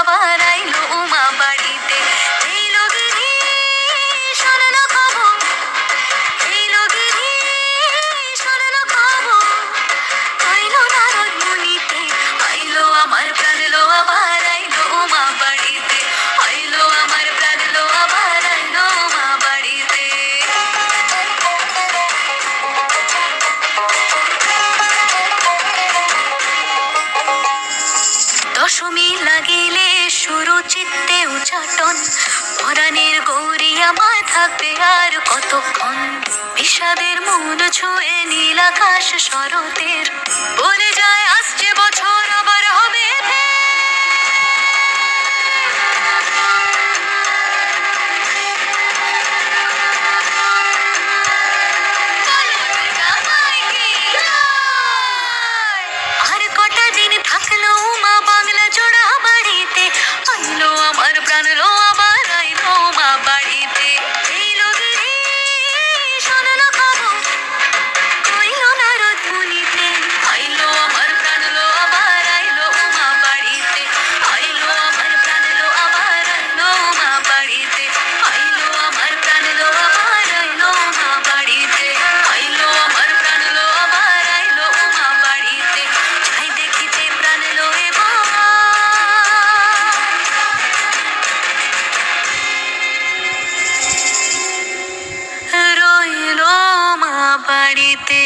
আবার আইলো উমা বাড়িতে। এইলো গিরি শোনলো খবর, এইলো গিরি শোনলো খবর, আইলো নারদ মুনিতে, আইলো আমার প্রাণ লো আবার আইলো উমা বাড়িতে, আইলো আমার প্রাণ লো আবার আইলো উমা বাড়িতে। দশমী লাগিলে সুরুচিত্তে উচাটন, পরাণের গৌরী আমার থাকবে আর কতক্ষণ। বিষাদের মন ছুঁয়ে নীল আকাশ শরতের, বলে যায় আসছে বছর আবার হবে ফের। আর কটা দিন থাকলো উমা বাংলা জোড়া বাড়িতে, আইলো আমার প্রাণ লো আবার আইলো উমা বাড়িতে। এইলো গিরি শোনলো খবর, কইলো নারদ মুনিতে, আইলো আমার প্রাণ লো আবার আইলো উমা বাড়িতে, আইলো আমার প্রাণ লো আবার আইলো উমা বাড়িতে, আইলো আমার প্রাণ লো আবার আইলো উমা বাড়িতে, আইলো আমার প্রাণ লো আবার আইলো উমা বাড়িতে। যাই দেখিতে প্রাণ লো এবার রইলো মা বাড়িতে।